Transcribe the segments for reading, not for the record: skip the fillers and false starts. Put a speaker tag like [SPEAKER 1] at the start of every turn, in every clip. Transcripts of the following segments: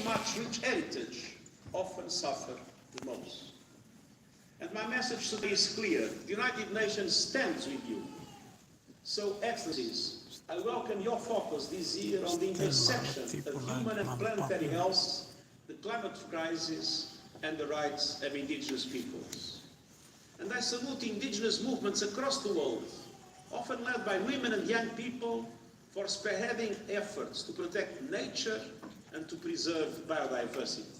[SPEAKER 1] much rich heritage often suffer the most. And my message today is clear. The United Nations stands with you. So, Excellencies, I welcome your focus this year on the intersection of human and planetary health, the climate crisis, and the rights of indigenous peoples. And I salute indigenous movements across the world, often led by women and young people, for spearheading efforts to protect nature and to preserve biodiversity.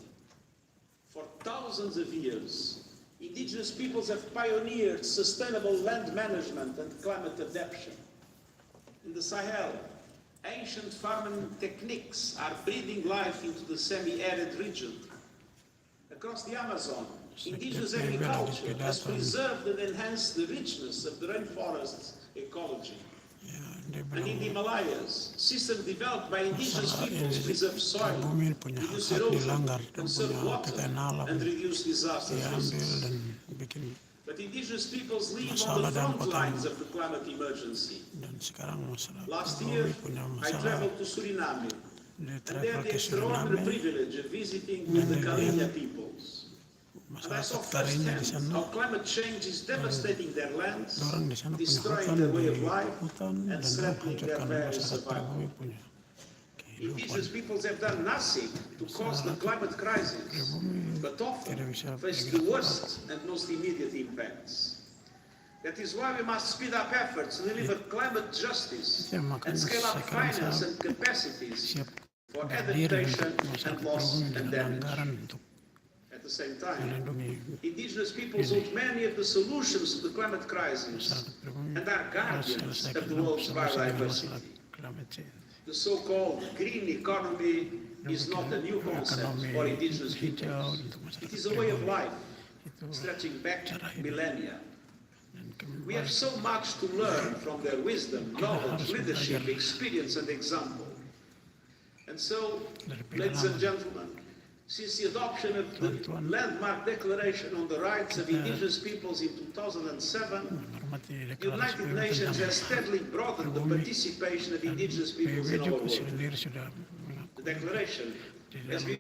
[SPEAKER 1] For thousands of years, indigenous peoples have pioneered sustainable land management and climate adaptation. In the Sahel, ancient farming techniques are breathing life into the semi-arid region. Across the Amazon, indigenous agriculture has preserved and enhanced the richness of the rainforest's ecology. And in the Himalayas, systems developed by indigenous peoples preserve soil, reduce erosion, conserve water, and reduce disaster risks. But indigenous peoples live on the front lines of the climate emergency. Last year, I traveled to Suriname, and there the extraordinary privilege of visiting with the Kalinya peoples. And I saw firsthand how climate change is devastating their lands, destroying their way of life, and threatening their very survival. Indigenous peoples have done nothing to cause the climate crisis, but often face the worst and most immediate impacts. That is why we must speed up efforts to deliver climate justice and scale up finance and capacities for adaptation and loss and damage. At the same time, indigenous peoples hold many of the solutions to the climate crisis and are guardians of the world's biodiversity. The so-called green economy is not a new concept for indigenous peoples. It is a way of life, stretching back millennia. We have so much to learn from their wisdom, knowledge, leadership, experience, and example. And so, ladies and gentlemen, since the adoption of the landmark Declaration on the Rights of Indigenous Peoples in 2007, the United Nations has steadily broadened the participation of indigenous peoples in our world. The Declaration has been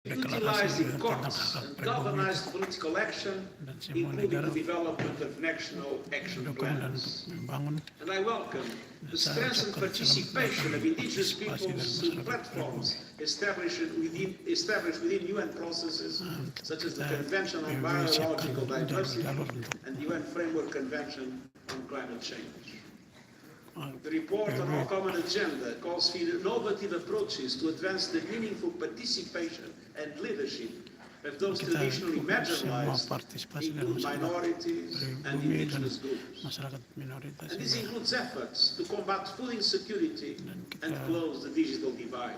[SPEAKER 1] utilized in courts and galvanized political action, including the development of national action plans. And I welcome the strengthened participation of indigenous peoples through platforms established within UN processes, such as the Convention on Biological Diversity and the UN Framework Convention on Climate Change. The report on our common agenda calls for innovative approaches to advance the meaningful participation and leadership of those traditionally marginalized, include minorities and indigenous groups. And this includes efforts to combat food insecurity and close the digital divide.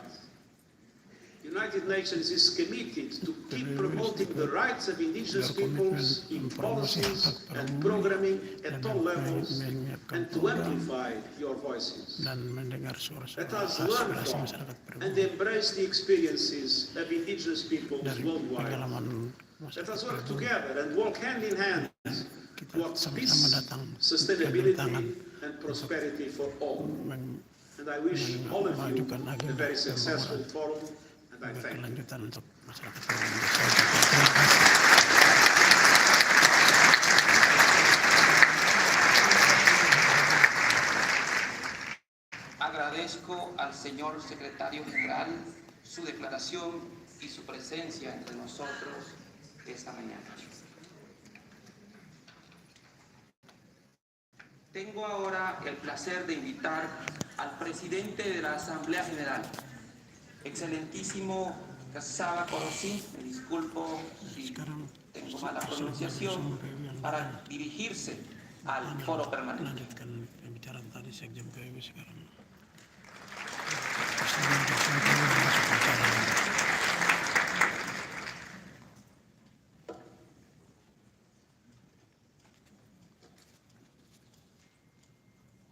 [SPEAKER 1] The United Nations is committed to keep promoting the rights of indigenous peoples in policies and programming at all levels and to amplify your voices. Let us learn from and embrace the experiences of indigenous peoples worldwide. Let us work together and walk hand in hand towards peace, sustainability, and prosperity for all. And I wish all of you a very successful forum.
[SPEAKER 2] Berkelanjutan untuk masyarakat.
[SPEAKER 3] Agradezco al señor secretario general su declaración y su presencia entre nosotros esta mañana. Tengo ahora el placer de invitar al presidente de la Asamblea General, Excelentísimo Kasaba Korosi, me disculpo si tengo mala pronunciación, para dirigirse al foro permanente.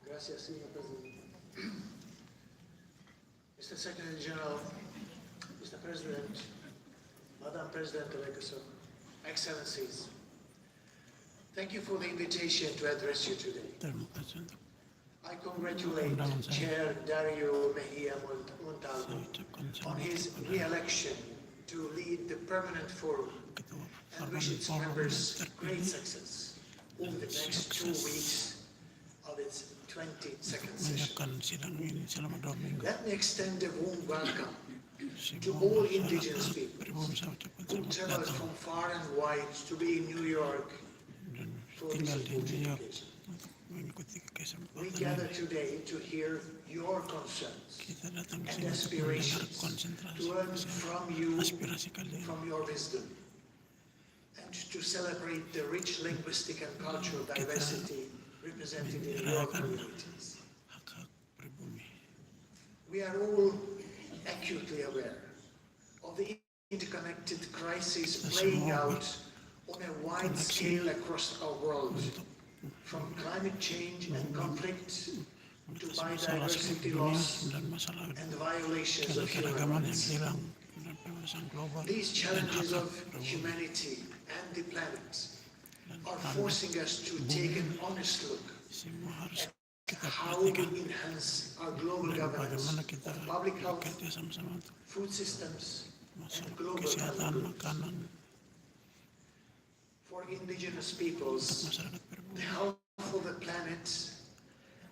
[SPEAKER 4] Gracias, señor presidente. Mr. Secretary General, Mr. President, Madam President-elect, Excellencies, thank you for the invitation to address you today. I congratulate Chair Dario Mejia Montalvo on his re-election to lead the permanent forum and wish its members great success over the next 2 weeks of its 22nd session. Let me extend a warm welcome to all indigenous people who traveled from far and wide to be in New York for this important occasion. We gather today to hear your concerns and aspirations, to learn from you, from your wisdom, and to celebrate the rich linguistic and cultural diversity represented in your communities. We are all acutely aware of the interconnected crises playing out on a wide scale across our world, from climate change and conflict to biodiversity loss and violations of human rights. These challenges of humanity and the planet are forcing us to take an honest look at how we enhance our global governance of public health, food systems, and global health goods. For indigenous peoples, the health of the planet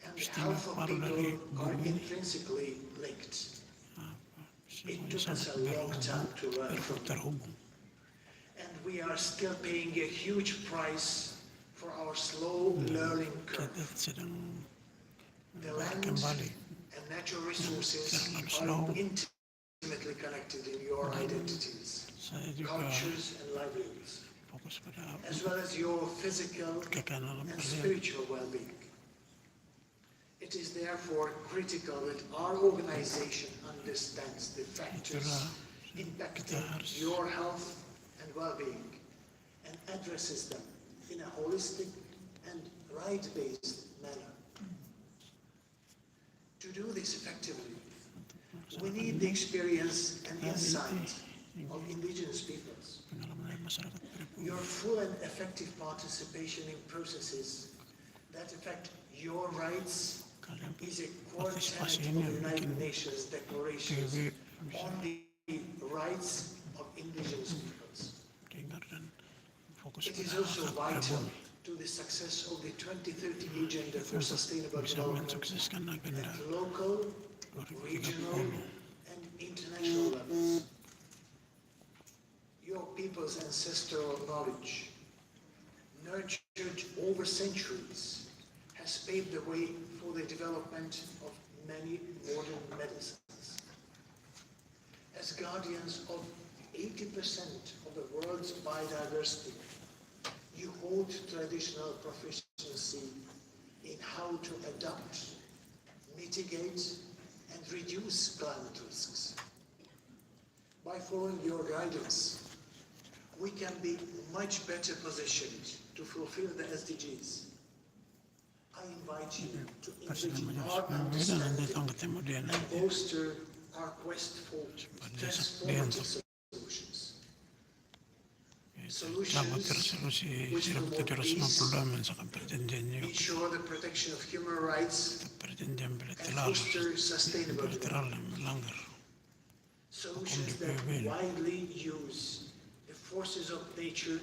[SPEAKER 4] and the health of people are intrinsically linked. It took us a long time to learn from them. And we are still paying a huge price for our slow learning curve. The land and natural resources are intimately connected in your identities, cultures, and livelihoods, as well as your physical and spiritual well-being. It is therefore critical that our organization understands the factors impacting your health and well-being and addresses them in a holistic and right-based manner. To do this effectively, we need the experience and insight of indigenous peoples. Your full and effective participation in processes that affect your rights is a core tenet of the United Nations Declaration on the Rights of Indigenous Peoples. It is also vital to the success of the 2030 Agenda for Sustainable Development at local, regional, and international levels. Your people's ancestral knowledge, nurtured over centuries, has paved the way for the development of many modern medicines. As guardians of 80% of the world's biodiversity, you hold traditional proficiency in how to adapt, mitigate, and reduce climate risks. By following your guidance, we can be much better positioned to fulfill the SDGs. I invite you to enrich our understanding and bolster our quest for transformative solutions. Solutions which promote peace, ensure the protection of human rights, and foster sustainable development. Solutions that widely use the forces of nature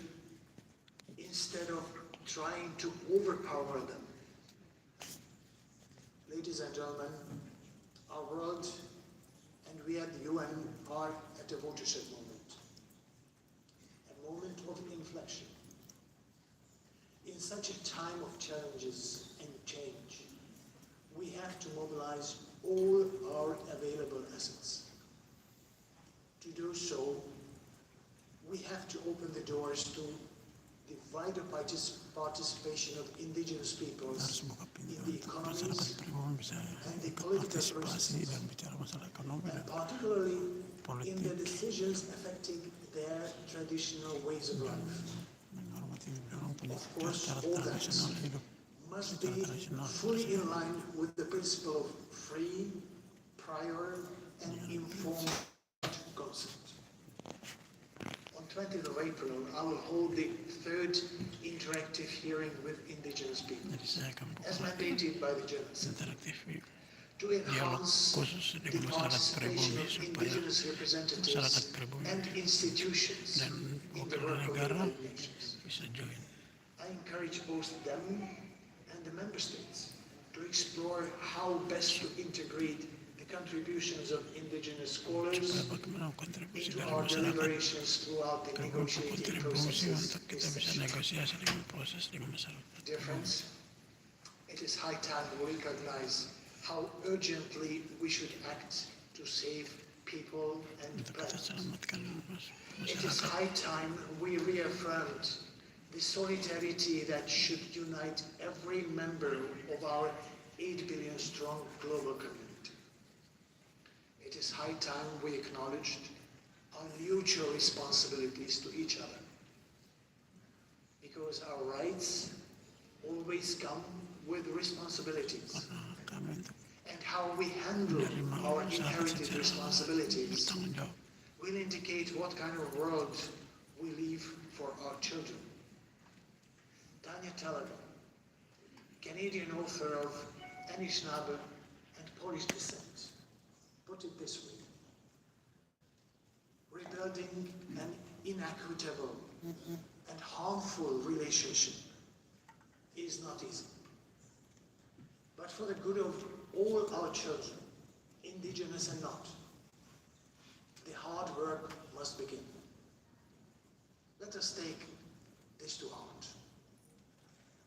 [SPEAKER 4] instead of trying to overpower them. Ladies and gentlemen, our world and we at the UN are at a watershed moment, a moment of inflection. In such a time of challenges and change, we have to mobilize all our available assets. To do so, we have to open the doors to the wider participation of indigenous peoples in the economies and the political processes, and particularly in the decisions affecting their traditional ways of life. Of course, all that must be fully in line with the principle of free, prior, and informed consent. On 20th of April, I will hold the third interactive hearing with indigenous people, as mandated by the General Assembly. to
[SPEAKER 2] dialog
[SPEAKER 4] enhance
[SPEAKER 2] khusus
[SPEAKER 4] the
[SPEAKER 2] dengan masyarakat
[SPEAKER 4] participation
[SPEAKER 2] pribumi
[SPEAKER 4] of
[SPEAKER 2] supaya
[SPEAKER 4] indigenous representatives
[SPEAKER 2] masyarakat pribumi
[SPEAKER 4] and institutions
[SPEAKER 2] dan
[SPEAKER 4] in the
[SPEAKER 2] wakil
[SPEAKER 4] work of the
[SPEAKER 2] negara
[SPEAKER 4] United Nations.
[SPEAKER 2] bisa join.
[SPEAKER 4] I encourage both them and the member states to explore how best to integrate the contributions of indigenous scholars
[SPEAKER 2] Supaya bagaimana kontribusi
[SPEAKER 4] into
[SPEAKER 2] dari
[SPEAKER 4] our
[SPEAKER 2] masyarakat
[SPEAKER 4] deliberations throughout the negotiating
[SPEAKER 2] berkontribusi
[SPEAKER 4] processes
[SPEAKER 2] untuk kita
[SPEAKER 4] this
[SPEAKER 2] bisa
[SPEAKER 4] session.
[SPEAKER 2] negosiasi dengan proses dengan masyarakat.
[SPEAKER 4] Dear friends, it is high time we recognize how urgently we should act to save people and
[SPEAKER 2] Untuk kita
[SPEAKER 4] planet.
[SPEAKER 2] selamatkan
[SPEAKER 4] It is
[SPEAKER 2] masyarakat.
[SPEAKER 4] high time we reaffirmed the solidarity that should unite every member of our 8 billion strong global community. It is high time we acknowledged our mutual responsibilities to each other. Because our rights always come with responsibilities.
[SPEAKER 2] Karena kami untuk
[SPEAKER 4] And how we handle
[SPEAKER 2] menerima
[SPEAKER 4] our
[SPEAKER 2] masyarakat
[SPEAKER 4] inherited
[SPEAKER 2] secara
[SPEAKER 4] responsibilities
[SPEAKER 2] bertanggung jawab.
[SPEAKER 4] will indicate what kind of world we leave for our children. Tanya Talaga, Canadian author of Anishinaabe and Polish descent, put it this way: rebuilding an inequitable and harmful relationship is not easy. But for the good of all our children, indigenous and not, the hard work must begin. Let us take this to heart.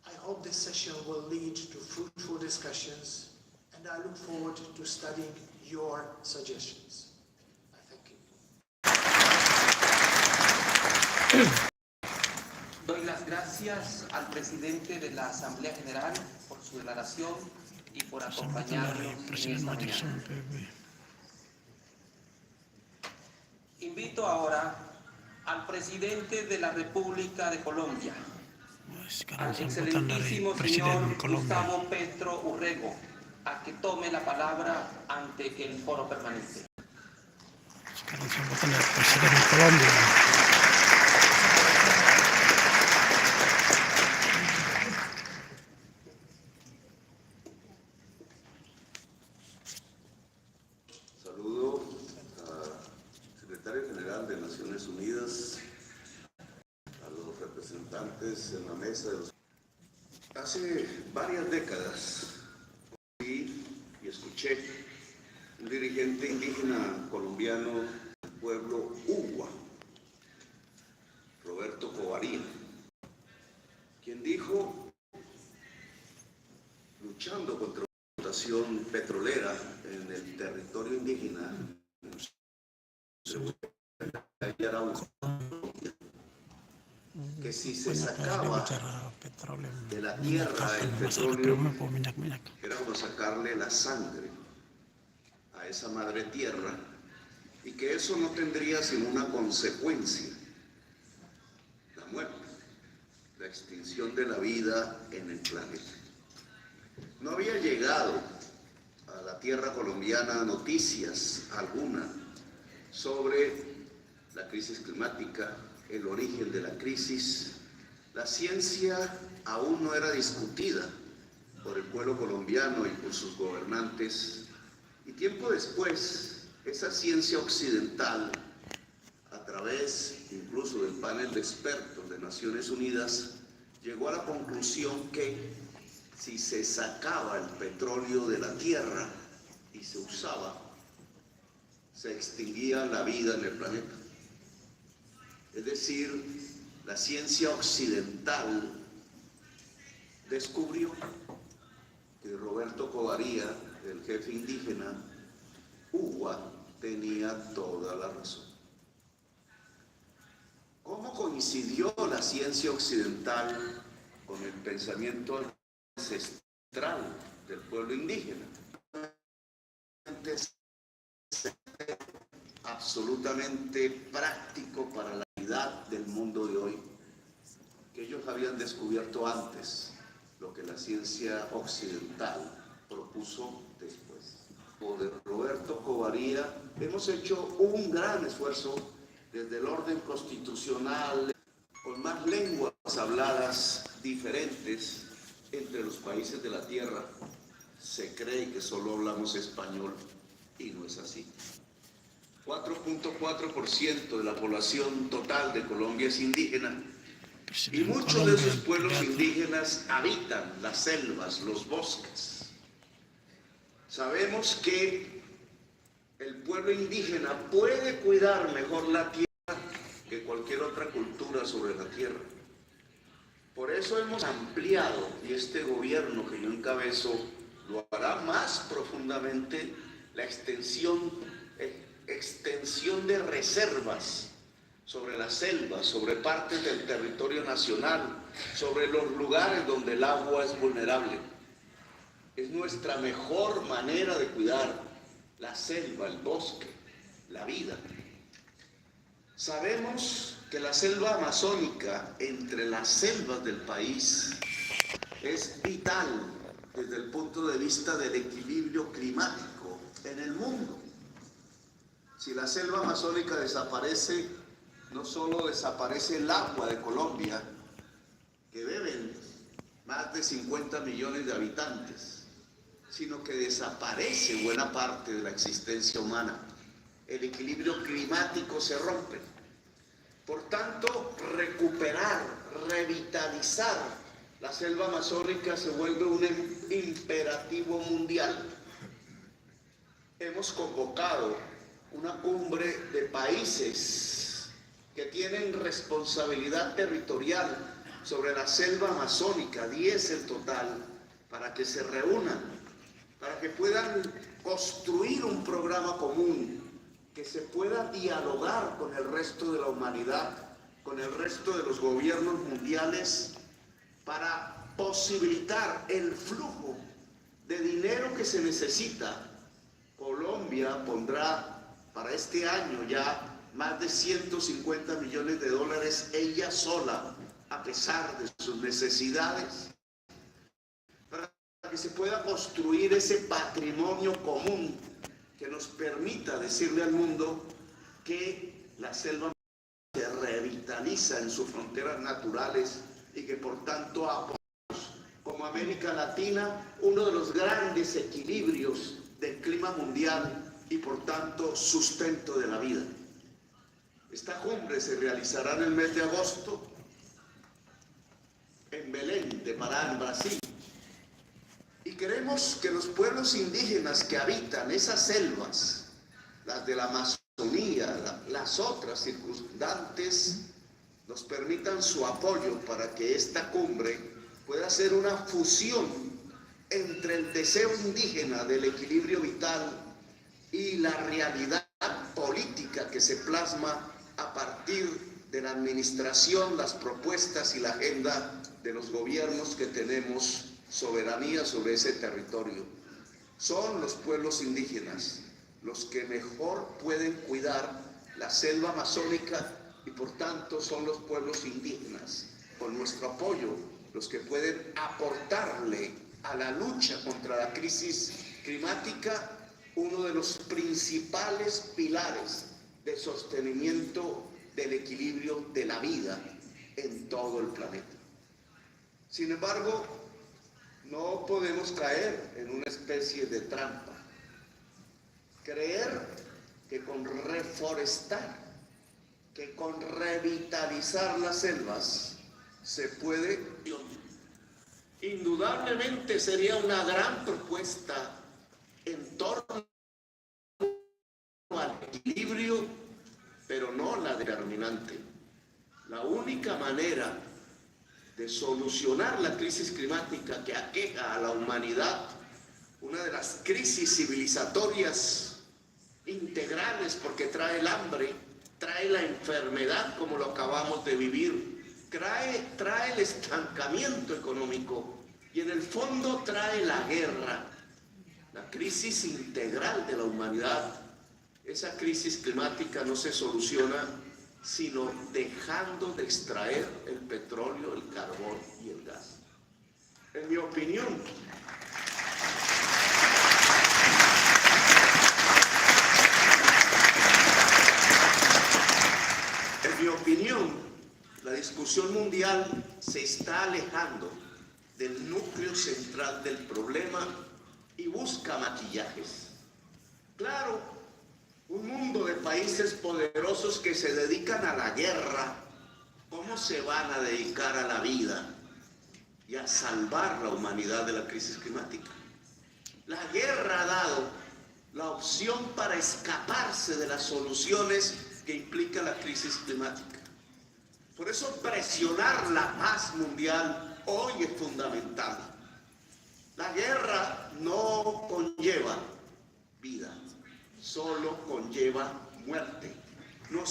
[SPEAKER 4] I hope this session will lead to fruitful discussions, and I look forward to studying your suggestions. I thank you.
[SPEAKER 3] Doy las gracias al presidente de la Asamblea General por su declaración y por
[SPEAKER 2] Sambutan dari
[SPEAKER 3] acompañarnos en
[SPEAKER 2] Presiden
[SPEAKER 3] esta
[SPEAKER 2] Majelis
[SPEAKER 3] mañana.
[SPEAKER 2] PBB.
[SPEAKER 3] Invito ahora al presidente de la República de Colombia,
[SPEAKER 2] Sekarang
[SPEAKER 3] al
[SPEAKER 2] sambutan dari
[SPEAKER 3] excelentísimo
[SPEAKER 2] Presiden
[SPEAKER 3] señor
[SPEAKER 2] Colombia.
[SPEAKER 3] Gustavo Petro Urrego, a que tome la palabra ante el foro permanente.
[SPEAKER 2] Sekarang sambutan dari Presiden Colombia.
[SPEAKER 5] Saludo al secretario general de Naciones Unidas, a los representantes en la mesa de los... Hace varias décadas oí y escuché un dirigente indígena colombiano del pueblo Uwa, Roberto Covaría, quien dijo, luchando contra la explotación petrolera en el territorio indígena, que si se sacaba de la tierra el petróleo, era como sacarle la sangre a esa madre tierra, y que eso no tendría sino una consecuencia: la muerte, la extinción de la vida en el planeta. No había llegado a la tierra colombiana noticias alguna sobre la crisis climática, el origen de la crisis. La ciencia aún no era discutida por el pueblo colombiano y por sus gobernantes, y tiempo después esa ciencia occidental, a través incluso del panel de expertos de Naciones Unidas, llegó a la conclusión que si se sacaba el petróleo de la tierra y se usaba, se extinguía la vida en el planeta. Es decir, la ciencia occidental descubrió que Roberto Covaría, el jefe indígena Uwa, tenía toda la razón. ¿Cómo coincidió la ciencia occidental con el pensamiento ancestral del pueblo indígena? Absolutamente práctico para la realidad del mundo de hoy, que ellos habían descubierto antes lo que la ciencia occidental propuso después. De Roberto Covaría hemos hecho un gran esfuerzo desde el orden constitucional, con más lenguas habladas diferentes entre los países de la tierra, se cree que solo hablamos español y no es así. 4.4% de la población total de Colombia es indígena y muchos de esos pueblos indígenas habitan las selvas, los bosques. Sabemos que el pueblo indígena puede cuidar mejor la tierra que cualquier otra cultura sobre la tierra. Por eso hemos ampliado, y este gobierno que yo encabezo lo hará más profundamente, la extensión de reservas sobre las selvas, sobre partes del territorio nacional, sobre los lugares donde el agua es vulnerable. Es nuestra mejor manera de cuidar la selva, el bosque, la vida. Sabemos que la selva amazónica, entre las selvas del país, es vital desde el punto de vista del equilibrio climático en el mundo. Si la selva amazónica desaparece, no solo desaparece el agua de Colombia, que beben más de 50 millones de habitantes, sino que desaparece buena parte de la existencia humana. El equilibrio climático se rompe. Por tanto, recuperar, revitalizar la selva amazónica se vuelve un imperativo mundial. Hemos convocado una cumbre de países que tienen responsabilidad territorial sobre la selva amazónica, 10 en total, para que se reúnan, para que puedan construir un programa común, que se pueda dialogar con el resto de la humanidad, con el resto de los gobiernos mundiales, para posibilitar el flujo de dinero que se necesita. Colombia pondrá para este año ya más de 150 millones de dólares ella sola, a pesar de sus necesidades, para que se pueda construir ese patrimonio común que nos permita decirle al mundo que la selva se revitaliza en sus fronteras naturales y que por tanto apoyamos como América Latina uno de los grandes equilibrios del clima mundial y por tanto sustento de la vida. Esta cumbre se realizará en el mes de agosto en Belén de Pará, en Brasil. Y queremos que los pueblos indígenas que habitan esas selvas, las de la Amazonía, las otras circundantes, nos permitan su apoyo para que esta cumbre pueda ser una fusión entre el deseo indígena del equilibrio vital y la realidad política que se plasma a partir de la administración, las propuestas y la agenda de los gobiernos que tenemos soberanía sobre ese territorio. Son los pueblos indígenas los que mejor pueden cuidar la selva amazónica y por tanto son los pueblos indígenas, con nuestro apoyo, los que pueden aportarle a la lucha contra la crisis climática uno de los principales pilares de sostenimiento del equilibrio de la vida en todo el planeta. Sin embargo, no podemos caer en una especie de trampa. Creer que con reforestar, que con revitalizar las selvas se puede. Indudablemente sería una gran propuesta en torno al equilibrio, pero no la determinante. La única manera de solucionar la crisis climática que aqueja a la humanidad, una de las crisis civilizatorias integrales, porque trae el hambre, trae la enfermedad como lo acabamos de vivir, trae el estancamiento económico y en el fondo trae la guerra, la crisis integral de la humanidad. Esa crisis climática no se soluciona sino dejando de extraer el petróleo, el carbón y el gas. En mi opinión, la discusión mundial se está alejando del núcleo central del problema y busca maquillajes. Claro, un mundo de países poderosos que se dedican a la guerra, ¿cómo se van a dedicar a la vida y a salvar la humanidad de la crisis climática? La guerra ha dado la opción para escaparse de las soluciones que implica la crisis climática. Por eso presionar la paz mundial hoy es fundamental. La guerra no conlleva vida, solo conlleva muerte. No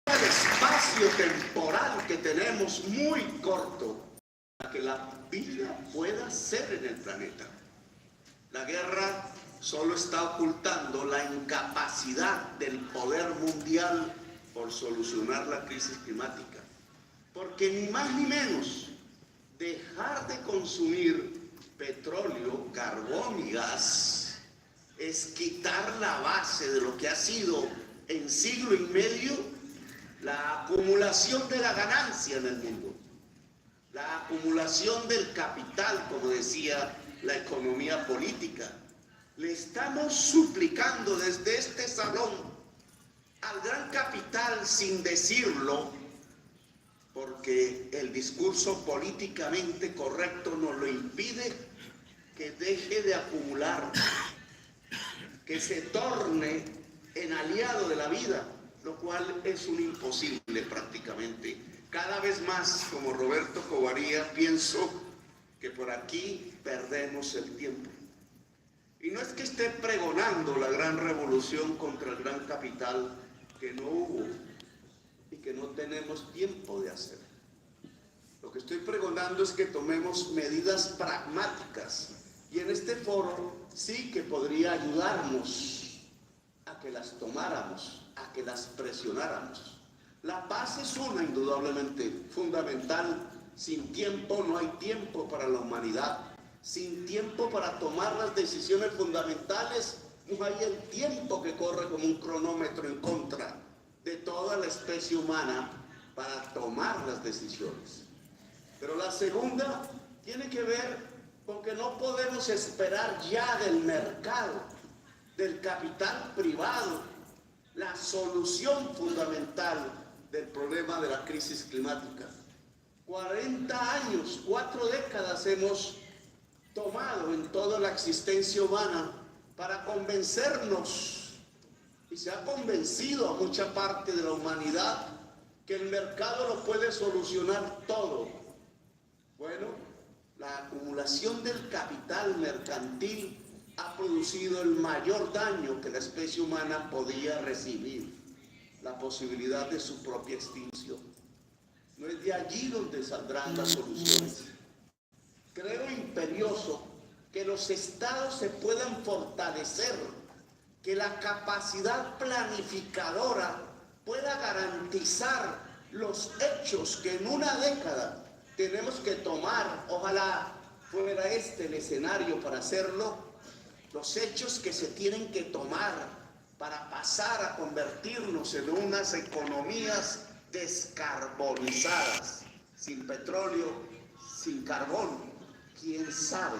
[SPEAKER 5] el espacio temporal que tenemos muy corto para que la vida pueda ser en el planeta. La guerra solo está ocultando la incapacidad del poder mundial por solucionar la crisis climática. Porque ni más ni menos dejar de consumir petróleo, carbón y gas es quitar la base de lo que ha sido en siglo y medio la acumulación de la ganancia en el mundo, la acumulación del capital, como decía la economía política. Le estamos suplicando desde este salón al gran capital, sin decirlo, porque el discurso políticamente correcto nos lo impide, que deje de acumular, que se torne en aliado de la vida, lo cual es un imposible prácticamente. Cada vez más, como Roberto Covarría, pienso que por aquí perdemos el tiempo. Y no es que esté pregonando la gran revolución contra el gran capital, que no hubo y que no tenemos tiempo de hacer. Lo que estoy pregonando es que tomemos medidas pragmáticas, y en este foro sí que podría ayudarnos a que las tomáramos, a que las presionáramos. La paz es una, indudablemente, fundamental. Sin tiempo no hay tiempo para la humanidad. Sin tiempo para tomar las decisiones fundamentales, no hay el tiempo que corre como un cronómetro en contra de toda la especie humana para tomar las decisiones. Pero la segunda tiene que ver con que no podemos esperar ya del mercado, del capital privado, la solución fundamental del problema de la crisis climática. 40 años, 4 décadas hemos tomado en toda la existencia humana para convencernos, y se ha convencido a mucha parte de la humanidad, que el mercado lo puede solucionar todo. Bueno, la acumulación del capital mercantil ha producido el mayor daño que la especie humana podía recibir, la posibilidad de su propia extinción. No es de allí donde saldrán las soluciones. Creo imperioso que los estados se puedan fortalecer, que la capacidad planificadora pueda garantizar los hechos que en una década tenemos que tomar. Ojalá fuera este el escenario para hacerlo. Los hechos que se tienen que tomar para pasar a convertirnos en unas economías descarbonizadas, sin petróleo, sin carbón, quién sabe,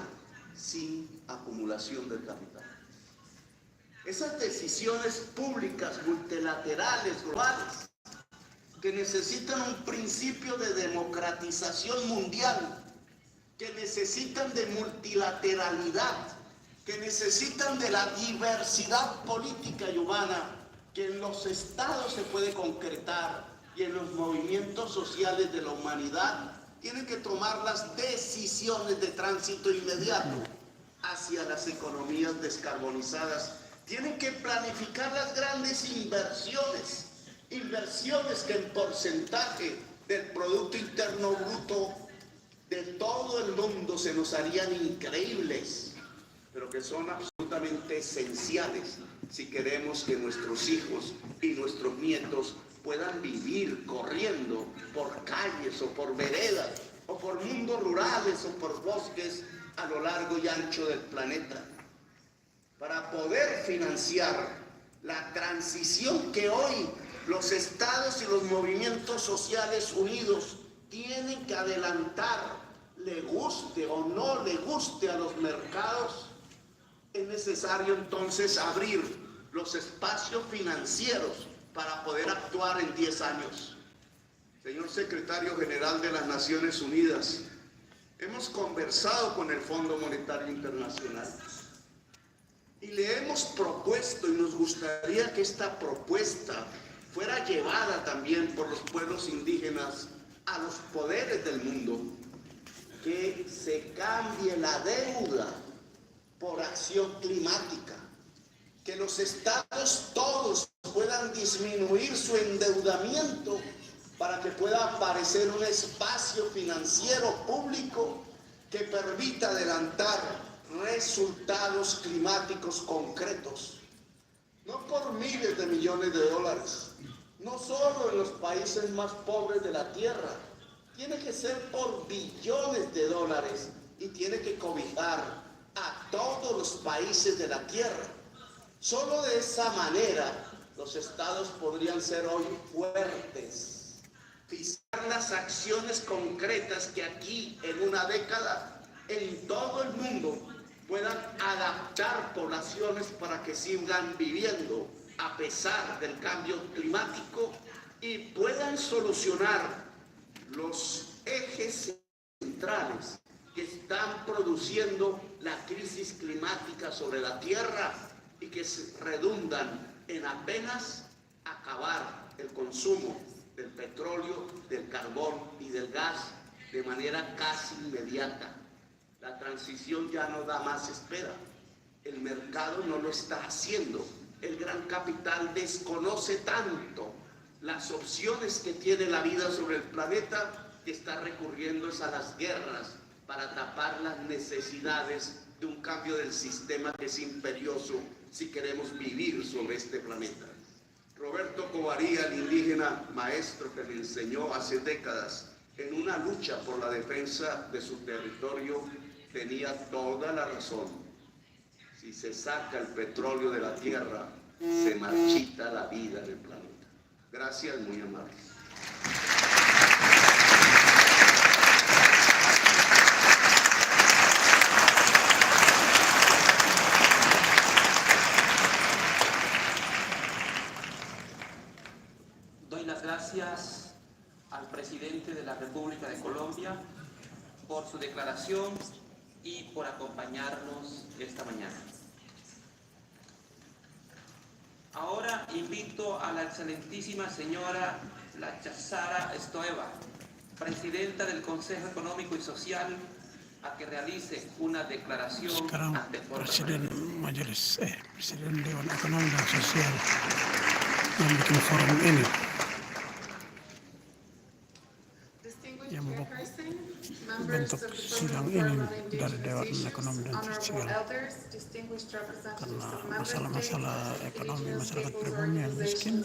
[SPEAKER 5] sin acumulación del capital. Esas decisiones públicas, multilaterales, globales, que necesitan un principio de democratización mundial, que necesitan de multilateralidad, que necesitan de la diversidad política y humana, que en los estados se puede concretar, y en los movimientos sociales de la humanidad tienen que tomar las decisiones de tránsito inmediato hacia las economías descarbonizadas. Tienen que planificar las grandes inversiones que en porcentaje del Producto Interno Bruto de todo el mundo se nos harían increíbles, pero que son absolutamente esenciales si queremos que nuestros hijos y nuestros nietos puedan vivir corriendo por calles o por veredas o por mundos rurales o por bosques a lo largo y ancho del planeta. Para poder financiar la transición que hoy los estados y los movimientos sociales unidos
[SPEAKER 1] tienen que adelantar, le guste o no le guste a los mercados. Es necesario entonces abrir los espacios financieros para poder actuar en 10 años. Señor Secretario General de las Naciones Unidas, hemos conversado con el Fondo Monetario Internacional y le hemos propuesto, y nos gustaría que esta propuesta fuera llevada también por los pueblos indígenas a los poderes del mundo, que se cambie la deuda por acción climática, que los estados todos puedan disminuir su endeudamiento para que pueda aparecer un espacio financiero público que permita adelantar resultados climáticos concretos, no por miles de millones de dólares, no solo en los países más pobres de la tierra, tiene que ser por billones de dólares y tiene que cobijar a todos los países de la tierra. Solo de esa manera los estados podrían ser hoy fuertes, fijar las acciones concretas que aquí en una década en todo el mundo puedan adaptar poblaciones para que sigan viviendo a pesar del cambio climático y puedan solucionar los ejes centrales que están produciendo la crisis climática sobre la Tierra y que redundan en apenas acabar el consumo del petróleo, del carbón y del gas de manera casi inmediata. La transición ya no da más espera. El mercado no lo está haciendo. El gran capital desconoce tanto las opciones que tiene la vida sobre el planeta que está recurriendo a las guerras para tapar las necesidades de un cambio del sistema que es imperioso si queremos vivir sobre este planeta. Roberto Covaría, el indígena maestro que le enseñó hace décadas en una lucha por la defensa de su territorio, tenía toda la razón. Si se saca el petróleo de la tierra, se marchita la vida del planeta. Gracias, muy amable.
[SPEAKER 3] Doy las gracias al presidente de la República de Colombia por su declaración y por acompañarnos esta mañana. Ahora invito a la excelentísima señora Lachazara Stoeva, presidenta del Consejo Económico y Social, a que realice una declaración
[SPEAKER 2] Sekarang
[SPEAKER 3] ante el foro
[SPEAKER 2] Presiden
[SPEAKER 3] permanente.
[SPEAKER 2] Majelis Presiden Dewan Ekonomi dan Sosial yang bikin forum ini, yang membentuk sidang ini dari Dewan Ekonomi dan Sosial, karena masalah-masalah ekonomi masyarakat pribumi yang miskin,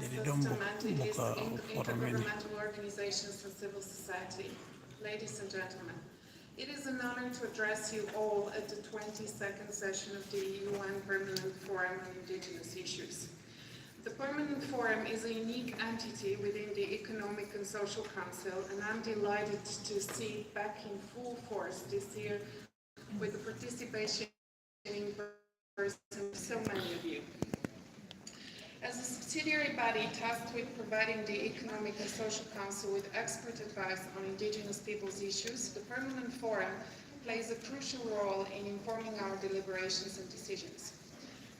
[SPEAKER 2] jadi Dombo buka forum ini.
[SPEAKER 6] Ladies and gentlemen, it is an honor to address you all at the 22nd session of the UN Permanent Forum on Indigenous Issues. The Permanent Forum is a unique entity within the Economic and Social Council, and I'm delighted to see it back in full force this year with the participation in person of so many of you. As a subsidiary body tasked with providing the Economic and Social Council with expert advice on Indigenous peoples' issues, the Permanent Forum plays a crucial role in informing our deliberations and decisions.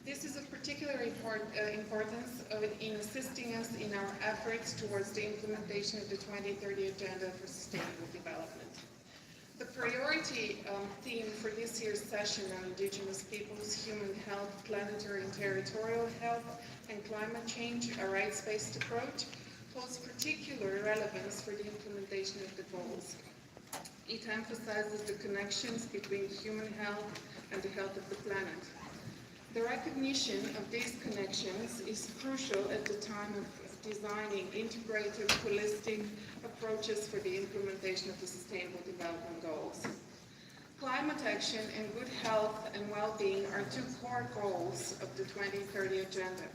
[SPEAKER 6] This is of particular importance in assisting us in our efforts towards the implementation of the 2030 Agenda for Sustainable Development. The priority theme for this year's session on Indigenous peoples, human health, planetary and territorial health, and climate change, a rights-based approach, holds particular relevance for the implementation of the goals. It emphasizes the connections between human health and the health of the planet. The recognition of these connections is crucial at the time of designing integrated, holistic approaches for the implementation of the Sustainable Development Goals. Climate action and good health and well-being are two core goals of the 2030 Agenda,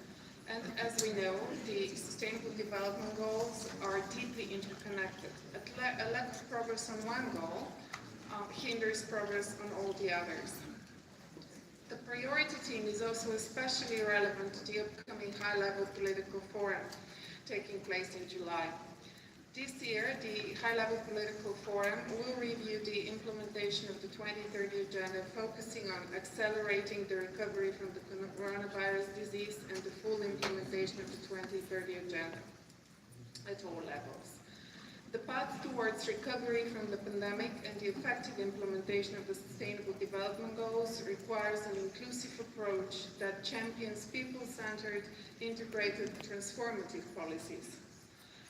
[SPEAKER 6] And as we know, the Sustainable Development Goals are deeply interconnected. A lack of progress on one goal hinders progress on all the others. The priority team is also especially relevant to the upcoming high-level political forum taking place in July. This year, the high-level political forum will review the implementation of the 2030 Agenda, focusing on accelerating the recovery from the coronavirus disease and the full implementation of the 2030 Agenda at all levels. The path towards recovery from the pandemic and the effective implementation of the Sustainable Development Goals requires an inclusive approach that champions people-centered, integrated, transformative policies.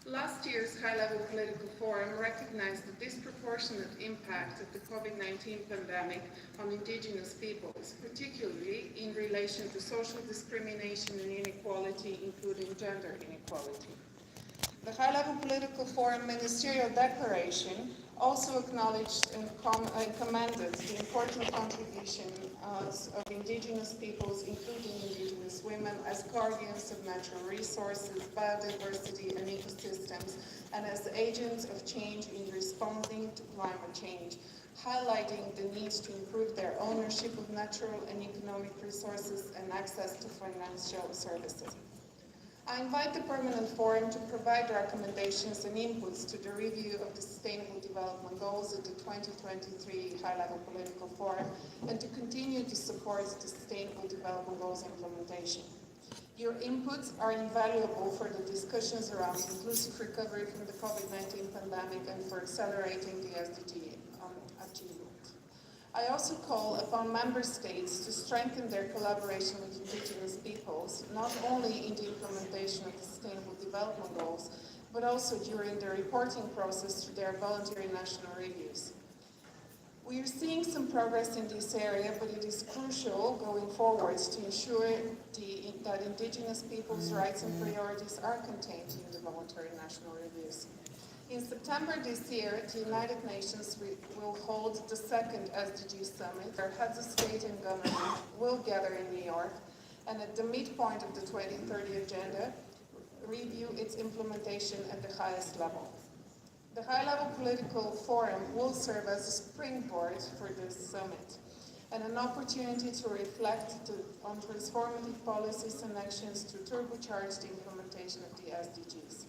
[SPEAKER 6] Last year's high-level political forum recognized the disproportionate impact of the COVID-19 pandemic on indigenous peoples, particularly in relation to social discrimination and inequality, including gender inequality. The high-level political forum ministerial declaration also acknowledged and commended the important contribution of indigenous peoples, including indigenous women, as guardians of natural resources, biodiversity and ecosystems, and as agents of change in responding to climate change, highlighting the need to improve their ownership of natural and economic resources and access to financial services. I invite the Permanent Forum to provide recommendations and inputs to the review of the Sustainable Development Goals at the 2023 High-Level Political Forum and to continue to support the Sustainable Development Goals implementation. Your inputs are invaluable for the discussions around inclusive recovery from the COVID-19 pandemic and for accelerating the SDG achievement. I also call upon member states to strengthen their collaboration with indigenous peoples, not only in the implementation of the Sustainable Development Goals, but also during the reporting process through their voluntary national reviews. We are seeing some progress in this area, but it is crucial going forward to ensure that indigenous peoples' rights and priorities are contained in the voluntary national reviews. In September this year, the United Nations will hold the second SDG Summit, where heads of state and government will gather in New York, and at the midpoint of the 2030 Agenda, review its implementation at the highest level. The high-level political forum will serve as a springboard for this summit and an opportunity to reflect on transformative policies and actions to turbocharge the implementation of the SDGs.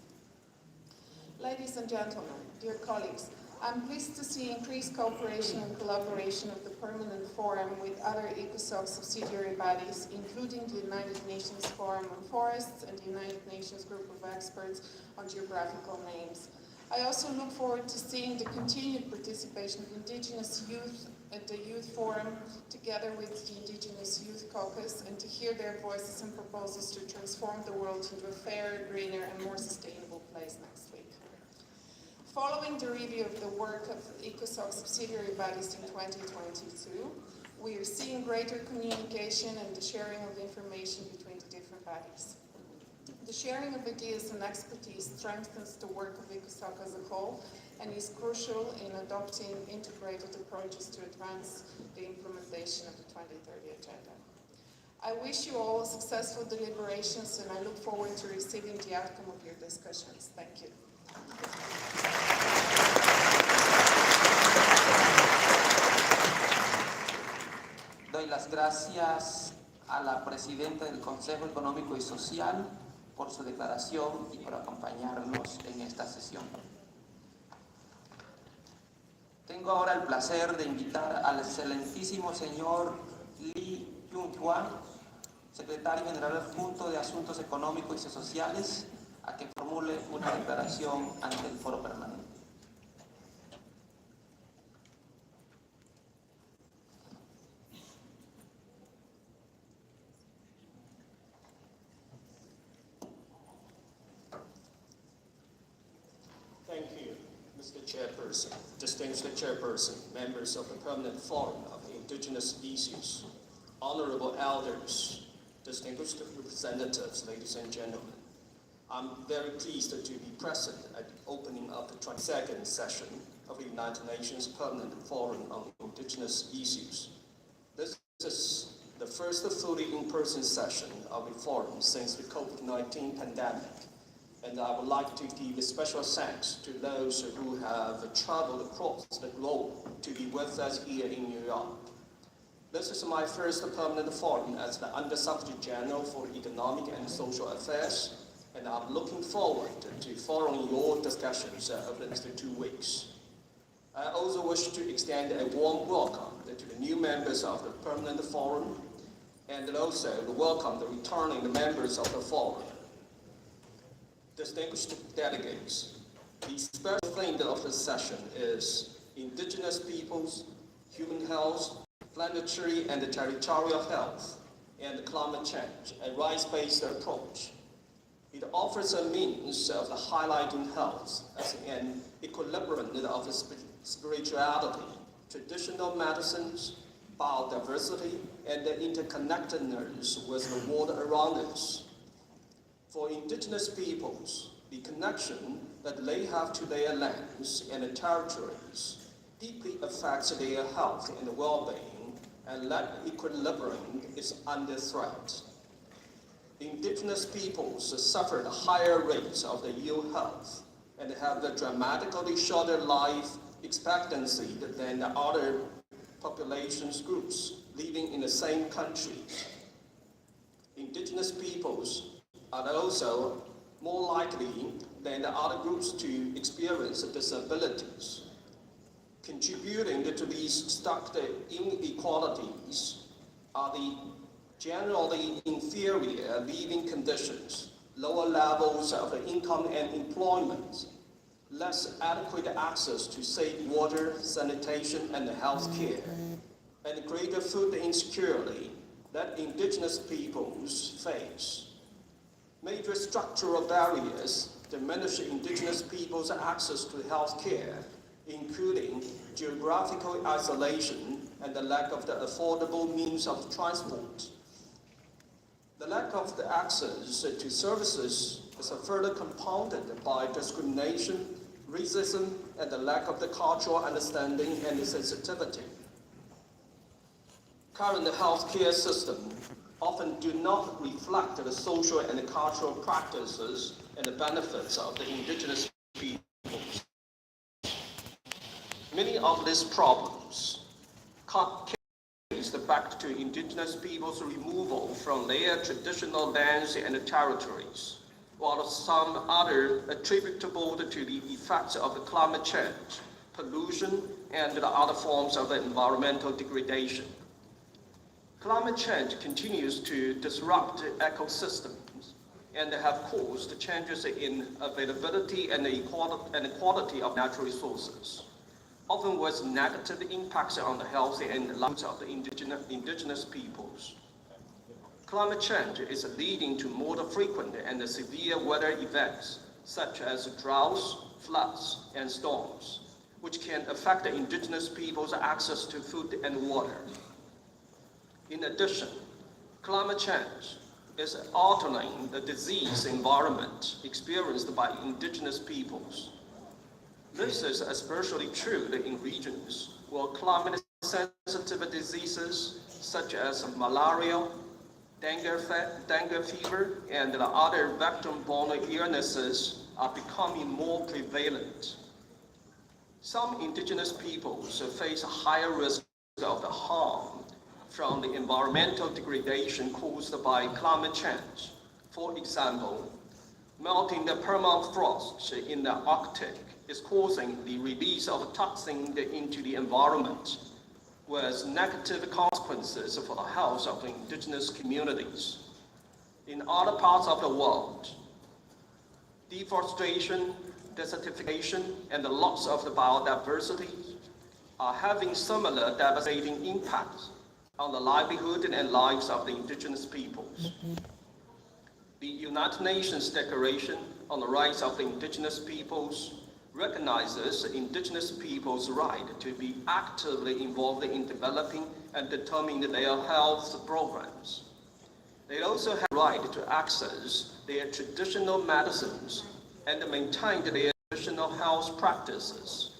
[SPEAKER 6] Ladies and gentlemen, dear colleagues, I'm pleased to see increased cooperation and collaboration of the Permanent Forum with other ECOSOC subsidiary bodies, including the United Nations Forum on Forests and the United Nations Group of Experts on Geographical Names. I also look forward to seeing the continued participation of Indigenous youth at the Youth Forum, together with the Indigenous Youth Caucus, and to hear their voices and proposals to transform the world into a fairer, greener, and more sustainable place next week. Following the review of the work of ECOSOC subsidiary bodies in 2022, we are seeing greater communication and the sharing of information between the different bodies. The sharing of ideas and expertise strengthens the work of ECOSOC as a whole and is crucial in adopting integrated approaches to advance the implementation of the 2030 Agenda. I wish you all successful deliberations, and I look forward to receiving the outcome of your discussions. Thank you.
[SPEAKER 3] Doy las gracias a la Presidenta del Consejo Económico y Social por su declaración y por acompañarnos en esta sesión. Tengo ahora el placer de invitar al excelentísimo señor Lee Jung-hwan, Secretario General Adjunto de Asuntos Económicos y Sociales, a que formule una declaración ante el Foro Permanente.
[SPEAKER 7] Thank you, Mr. Chairperson, distinguished Chairperson, members of the Permanent Forum of Indigenous Issues, honorable elders, distinguished representatives, ladies and gentlemen. I'm very pleased to be present at the opening of the 22nd session of the United Nations Permanent Forum on Indigenous Issues. This is the first fully in-person session of the forum since the COVID-19 pandemic. And I would like to give a special thanks to those who have traveled across the globe to be with us here in New York. This is my first permanent forum as the Under-Secretary General for Economic and Social Affairs, and I'm looking forward to following your discussions over the next 2 weeks. I also wish to extend a warm welcome to the new members of the Permanent Forum, and also to welcome the returning members of the Forum. Distinguished delegates, the special theme of this session is Indigenous Peoples, Human Health, Planetary and Territorial Health, and Climate Change, a rights-based approach. It offers a means of highlighting health as an equilibrium of spirituality, traditional medicines, biodiversity, and the interconnectedness with the world around us. For Indigenous peoples, the connection that they have to their lands and territories deeply affects their health and well-being, and that equilibrium is under threat. Indigenous peoples suffer higher rates of ill health and have a dramatically shorter life expectancy than the other population groups living in the same country. Indigenous peoples are also more likely than the other groups to experience disabilities. Contributing to these stark inequalities are the generally inferior living conditions, lower levels of income and employment, less adequate access to safe water, sanitation, and health care, and greater food insecurity that Indigenous peoples face. Major structural barriers diminish Indigenous peoples' access to health care, including geographical isolation and the lack of the affordable means of transport. The lack of the access to services is further compounded by discrimination, racism, and the lack of the cultural understanding and sensitivity. Current healthcare systems often do not reflect the social and cultural practices and the benefits of the Indigenous peoples. Many of these problems can be traced back to Indigenous peoples' removal from their traditional lands and territories, while some are attributable to the effects of the climate change, pollution, and the other forms of environmental degradation. Climate change continues to disrupt ecosystems and have caused changes in availability and the quality of natural resources, often with negative impacts on the health and lives of the indigenous peoples. Climate change is leading to more frequent and severe weather events, such as droughts, floods, and storms, which can affect the indigenous people's access to food and water. In addition, climate change is altering the disease environment experienced by indigenous peoples. This is especially true in regions where climate-sensitive diseases such as malaria, dengue fever, and other vector-borne illnesses are becoming more prevalent. Some indigenous peoples face a higher risk of the harm from the environmental degradation caused by climate change. For example, melting the permafrost in the Arctic is causing the release of toxins into the environment, with negative consequences for the health of the indigenous communities. In other parts of the world, deforestation, desertification, and the loss of the biodiversity are having similar devastating impacts on the livelihood and lives of the indigenous peoples. The United Nations Declaration on the Rights of the Indigenous Peoples recognizes indigenous peoples' right to be actively involved in developing and determining their health programs. They also have the right to access their traditional medicines and maintain their traditional health practices.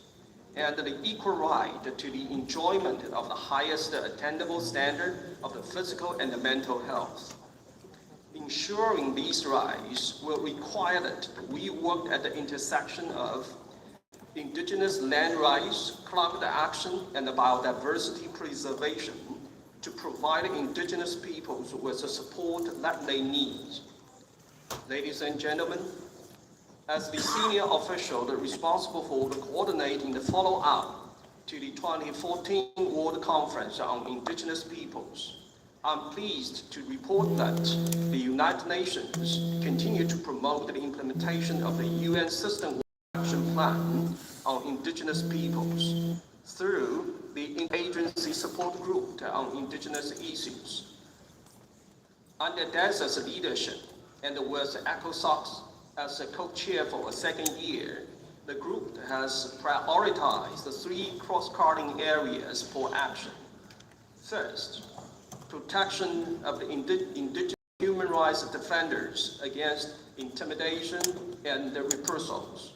[SPEAKER 7] and the equal right to the enjoyment of the highest attainable standard of the physical and the mental health. Ensuring these rights will require that we work at the intersection of indigenous land rights, climate action, and biodiversity preservation to provide indigenous peoples with the support that they need. Ladies and gentlemen, as the senior official responsible for coordinating the follow-up to the 2014 World Conference on Indigenous Peoples, I'm pleased to report that the United Nations continue to promote the implementation of the UN System Action Plan on Indigenous Peoples through the Interagency Support Group on Indigenous Issues. Under DESA's leadership and with ECOSOC as a co-chair for a second year, the group has prioritized the three cross-cutting areas for action. First, protection of the indigenous human rights defenders against intimidation and reprisals.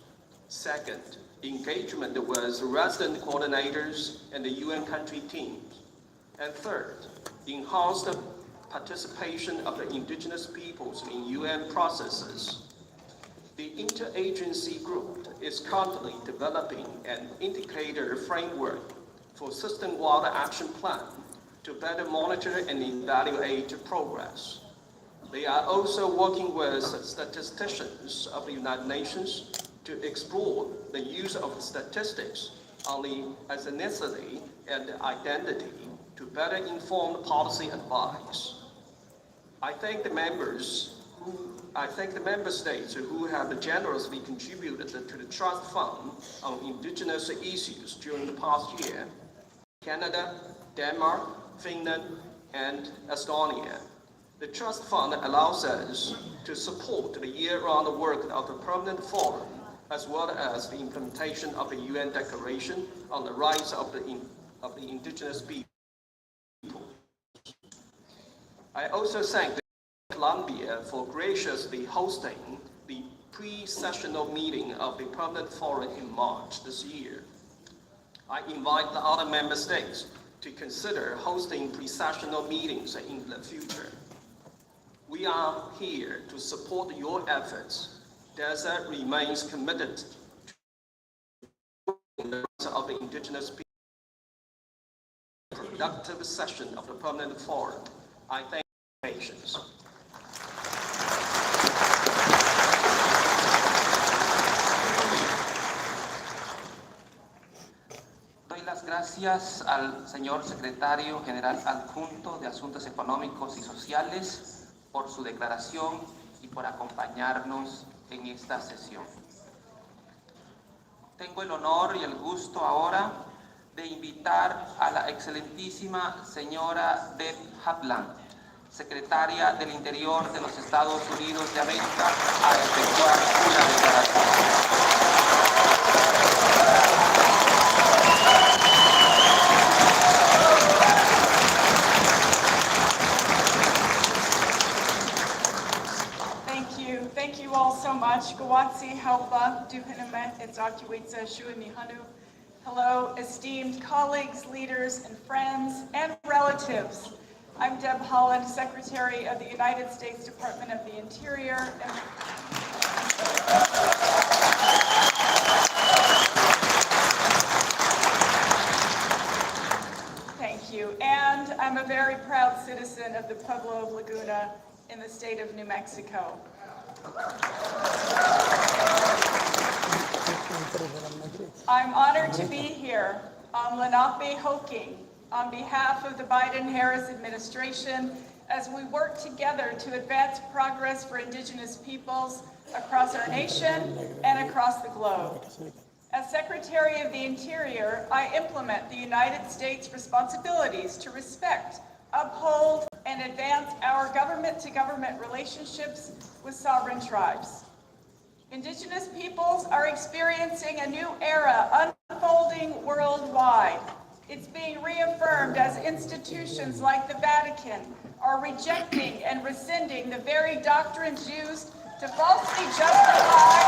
[SPEAKER 7] Second, engagement with resident coordinators and the UN country teams. And third, enhanced participation of the indigenous peoples in UN processes. The interagency group is currently developing an indicator framework for system-wide action plan to better monitor and evaluate progress. They are also working with statisticians of the United Nations to explore the use of statistics on the ethnicity and identity to better inform policy advice. I thank the member states who have generously contributed to the Trust Fund on Indigenous issues during the past year: Canada, Denmark, Finland, and Anthonio. The Trust Fund allows us to support the year-round work of the Permanent Forum, as well as the implementation of the UN Declaration on the Rights of the Indigenous People. I also thank Colombia for graciously hosting the pre-sessional meeting of the Permanent Forum in March this year. I invite the other member states to consider hosting pre-sessional meetings in the future. We are here to support your efforts. DESA remains committed to the rights of the indigenous people. Productive session of the Permanent Forum. I thank you for your patience.
[SPEAKER 3] Gracias al señor secretario general adjunto de Asuntos Económicos y Sociales por su declaración y por acompañarnos en esta sesión. Tengo el honor y el gusto ahora de invitar a la excelentísima señora Deb Haaland, secretaria del Interior de los Estados Unidos de América, a efectuar una declaración.
[SPEAKER 8] Thank you all so much. Gawatsi Haupa, Duhiname, Etzakiwitsa, Shuimihanu. Hello, esteemed colleagues, leaders, and friends, and relatives. I'm Deb Haaland, Secretary of the United States Department of the Interior. Thank you. And I'm a very proud citizen of the Pueblo of Laguna in the state of New Mexico. I'm honored to be here on Lenape Hoking on behalf of the Biden-Harris administration as we work together to advance progress for Indigenous peoples across our nation and across the globe. As Secretary of the Interior, I implement the United States responsibilities to respect, uphold, and advance our government-to-government relationships with sovereign tribes. Indigenous peoples are experiencing a new era unfolding worldwide. It's being reaffirmed as institutions like the Vatican are rejecting and rescinding the very doctrines used to falsely justify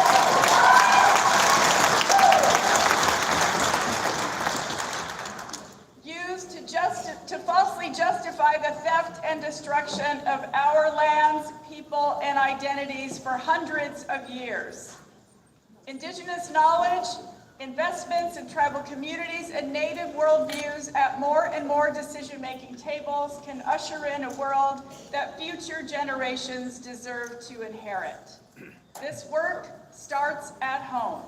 [SPEAKER 8] only justify the theft and destruction of our lands, people, and identities for hundreds of years. Indigenous knowledge, investments in tribal communities, and Native worldviews at more and more decision-making tables can usher in a world that future generations deserve to inherit. This work starts at home.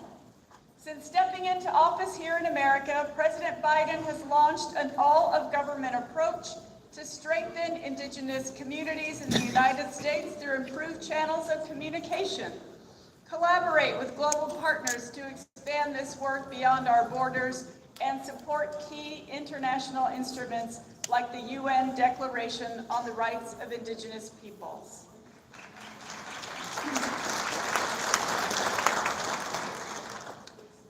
[SPEAKER 8] Since stepping into office here in America, President Biden has launched an all-of-government approach to strengthen Indigenous communities in the United States through improved channels of communication, collaborate with global partners to expand this work beyond our borders, and support key international instruments like the UN Declaration on the Rights of Indigenous Peoples.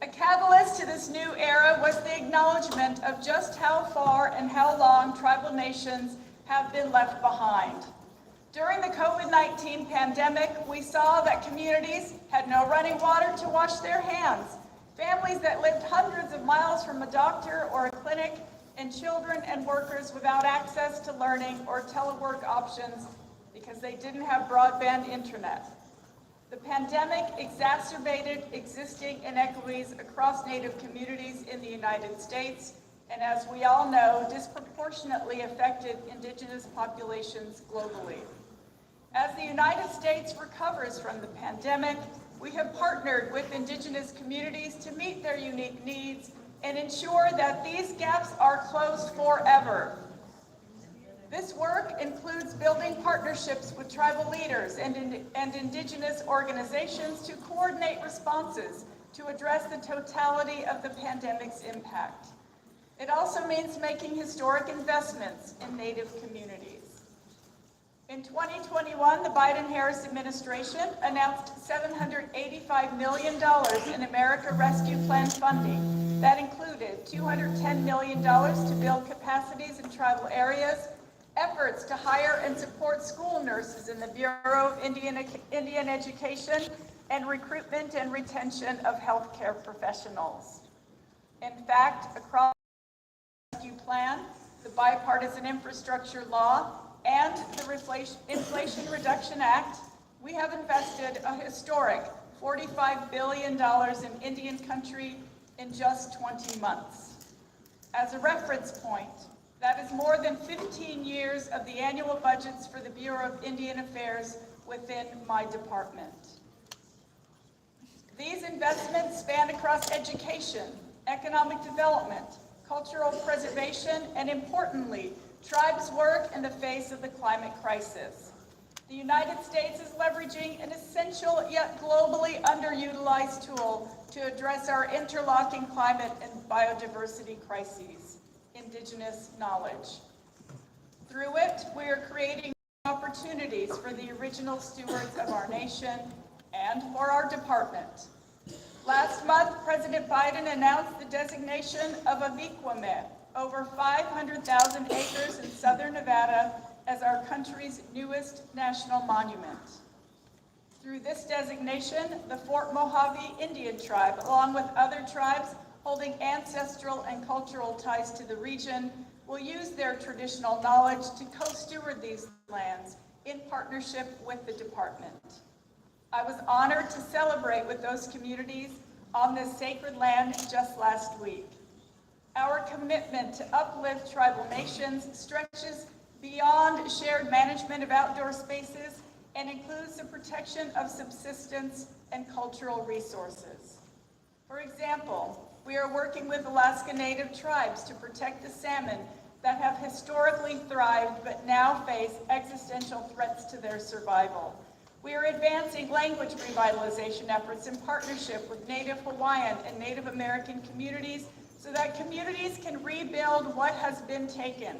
[SPEAKER 8] A catalyst to this new era was the acknowledgement of just how far and how long tribal nations have been left behind. During the COVID-19 pandemic, we saw that communities had no running water to wash their hands, families that lived hundreds of miles from a doctor or a clinic, and children and workers without access to learning or telework options because they didn't have broadband internet. The pandemic exacerbated existing inequities across Native communities in the United States, and as we all know, disproportionately affected Indigenous populations globally. As the United States recovers from the pandemic, we have partnered with Indigenous communities to meet their unique needs and ensure that these gaps are closed forever. This work includes building partnerships with tribal leaders and Indigenous organizations to coordinate responses to address the totality of the pandemic's impact. It also means making historic investments in Native communities. In 2021, the Biden-Harris administration announced $785 million in America Rescue Plan funding. That included $210 million to build capacities in tribal areas, efforts to hire and support school nurses in the Bureau of Indian Education, and recruitment and retention of healthcare professionals. In fact, across the Rescue Plan, the Bipartisan Infrastructure Law, and the Inflation Reduction Act, we have invested a historic $45 billion in Indian country in just 20 months. As a reference point, that is more than 15 years of the annual budgets for the Bureau of Indian Affairs within my department. These investments span across education, economic development, cultural preservation, and importantly, tribes' work in the face of the climate crisis. The United States is leveraging an essential yet globally underutilized tool to address our interlocking climate and biodiversity crises: Indigenous knowledge. Through it, we are creating opportunities for the original stewards of our nation and for our department. Last month, President Biden announced the designation of Avikwame, over 500,000 acres in southern Nevada, as our country's newest national monument. Through this designation, the Fort Mojave Indian Tribe, along with other tribes holding ancestral and cultural ties to the region, will use their traditional knowledge to co-steward these lands in partnership with the department. I was honored to celebrate with those communities on this sacred land just last week. Our commitment to uplift tribal nations stretches beyond shared management of outdoor spaces and includes the protection of subsistence and cultural resources. For example, we are working with Alaska Native tribes to protect the salmon that have historically thrived but now face existential threats to their survival. We are advancing language revitalization efforts in partnership with Native Hawaiian and Native American communities so that communities can rebuild what has been taken.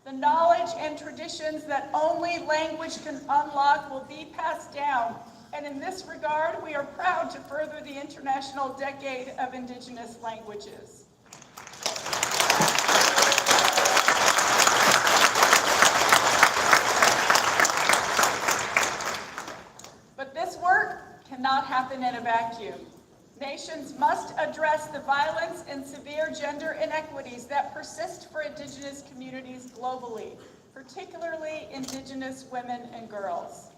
[SPEAKER 8] The knowledge and traditions that only language can unlock will be passed down, and in this regard, we are proud to further the International Decade of Indigenous Languages. But this work cannot happen in a vacuum. Nations must address the violence and severe gender inequities that persist for Indigenous communities globally, particularly Indigenous women and girls.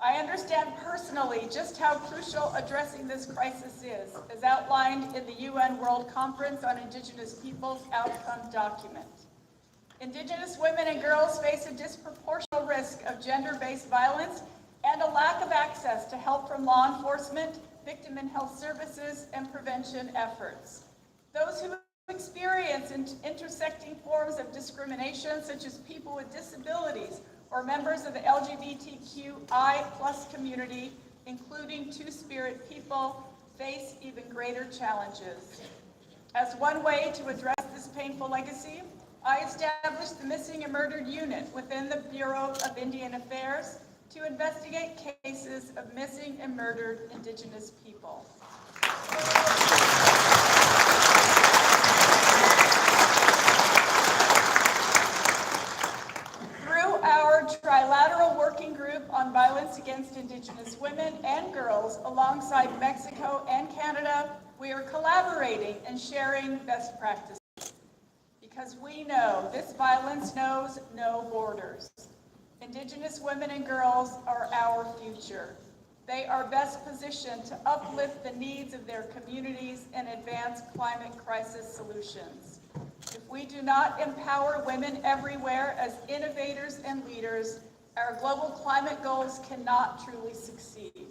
[SPEAKER 8] I understand personally just how crucial addressing this crisis is, as outlined in the UN World Conference on Indigenous Peoples Outcome document. Indigenous women and girls face a disproportionate risk of gender-based violence and a lack of access to help from law enforcement, victim and health services, and prevention efforts. Those who experience intersecting forms of discrimination, such as people with disabilities or members of the LGBTQI+ community, including Two-Spirit people, face even greater challenges. As one way to address this painful legacy, I established the Missing and Murdered Unit within the Bureau of Indian Affairs to investigate cases of missing and murdered Indigenous people. Through our trilateral working group on violence against Indigenous women and girls alongside Mexico and Canada, we are collaborating and sharing best practices. Because we know this violence knows no borders. Indigenous women and girls are our future. They are best positioned to uplift the needs of their communities and advance climate crisis solutions. If we do not empower women everywhere as innovators and leaders, our global climate goals cannot truly succeed.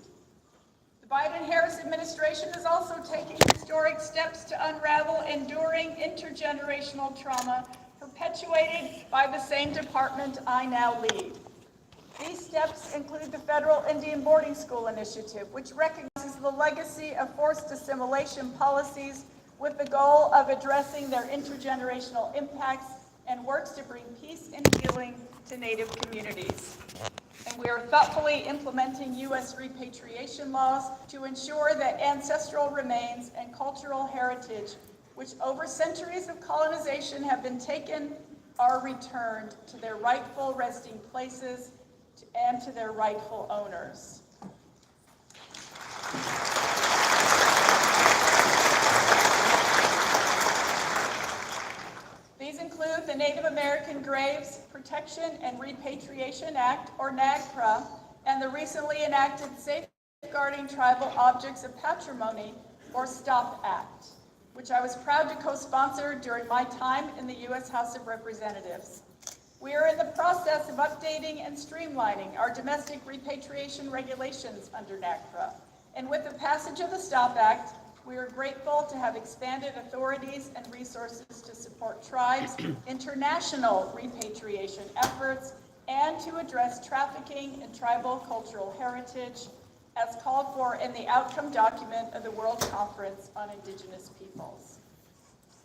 [SPEAKER 8] The Biden-Harris administration is also taking historic steps to unravel enduring intergenerational trauma perpetuated by the same department I now lead. These steps include the Federal Indian Boarding School Initiative, which recognizes the legacy of forced assimilation policies with the goal of addressing their intergenerational impacts and works to bring peace and healing to Native communities. And we are thoughtfully implementing U.S. repatriation laws to ensure that ancestral remains and cultural heritage, which over centuries of colonization have been taken, are returned to their rightful resting places and to their rightful owners. These include the Native American Graves Protection and Repatriation Act, or NAGPRA, and the recently enacted Safeguarding Tribal Objects of Patrimony, or STOP Act, which I was proud to co-sponsor during my time in the U.S. House of Representatives. We are in the process of updating and streamlining our domestic repatriation regulations under NAGPRA, and with the passage of the STOP Act, we are grateful to have expanded authorities and resources to support tribes' international repatriation efforts and to address trafficking in tribal cultural heritage, as called for in the outcome document of the World Conference on Indigenous Peoples.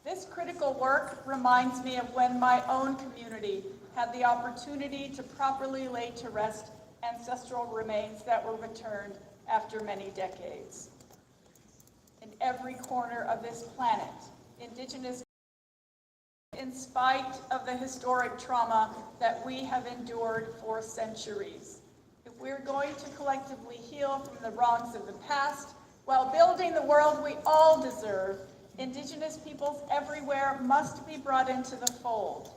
[SPEAKER 8] This critical work reminds me of when my own community had the opportunity to properly lay to rest ancestral remains that were returned after many decades. In every corner of this planet, Indigenous, in spite of the historic trauma that we have endured for centuries. If we're going to collectively heal from the wrongs of the past while building the world we all deserve, Indigenous peoples everywhere must be brought into the fold.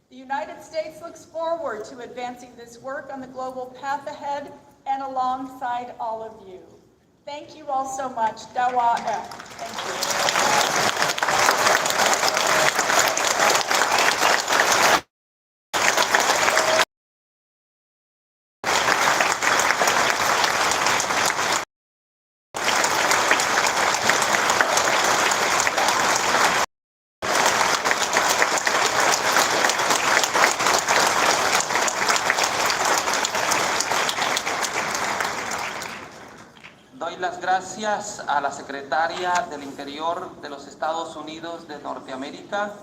[SPEAKER 8] The United States looks forward to advancing this work on the global path ahead and alongside all of you. Thank you all so much. Dawa F. Thank you.
[SPEAKER 3] Doy las gracias a la Secretaria del Interior de los Estados Unidos de Norteamérica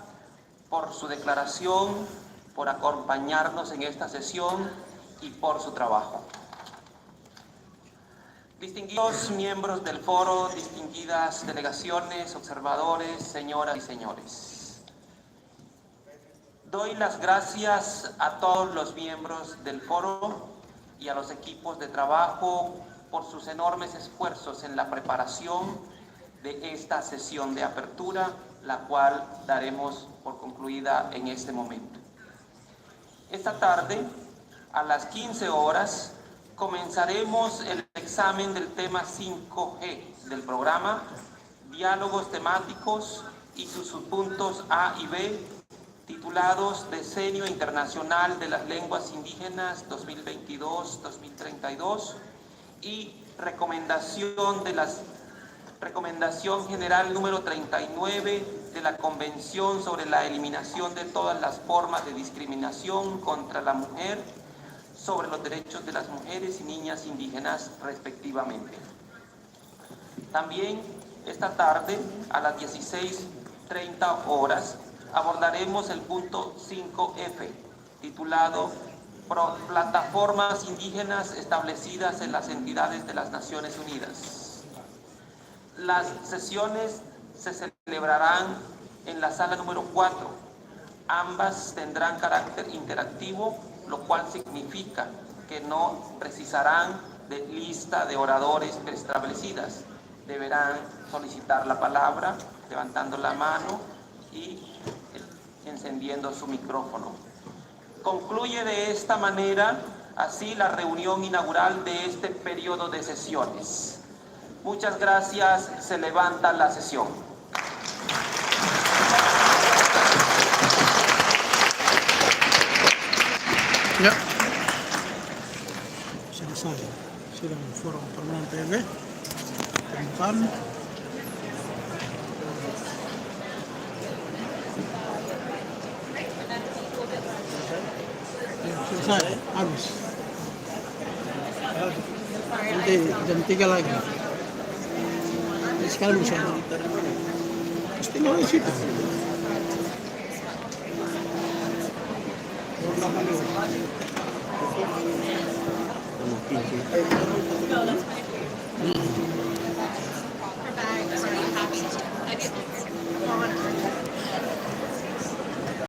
[SPEAKER 3] por su declaración, por acompañarnos en esta sesión y por su trabajo. Distinguidos miembros del foro, distinguidas delegaciones, observadores, señoras y señores. Doy las gracias a todos los miembros del foro y a los equipos de trabajo por sus enormes esfuerzos en la preparación de esta sesión de apertura, la cual daremos por concluida en este momento. Esta tarde, a las 15 horas, comenzaremos el examen del tema 5G del programa Diálogos temáticos y sus subpuntos A y B, titulados Decenio Internacional de las Lenguas Indígenas 2022-2032 y recomendación general número 39 de la Convención sobre la eliminación de todas las formas de discriminación contra la mujer, sobre los derechos de las mujeres y niñas indígenas respectivamente. También esta tarde, a las 16:30 horas, abordaremos el punto 5F, titulado Plataformas indígenas establecidas en las entidades de las Naciones Unidas. Las sesiones se celebrarán en la sala número 4. Ambas tendrán carácter interactivo, lo cual significa que no precisarán de lista de oradores preestablecidas. Deberán solicitar la palabra levantando la mano y encendiendo su micrófono. Concluye de esta manera así la reunión inaugural de este periodo de sesiones. Muchas gracias, se levanta la sesión.
[SPEAKER 2] Ya. Selesai sidang forum permanent PB. Pembukaan. Ya, selesai, habis. Nanti jam 3 lagi. Jadi sekarang bisa tinggal di situ.
[SPEAKER 9] Her bags are happy.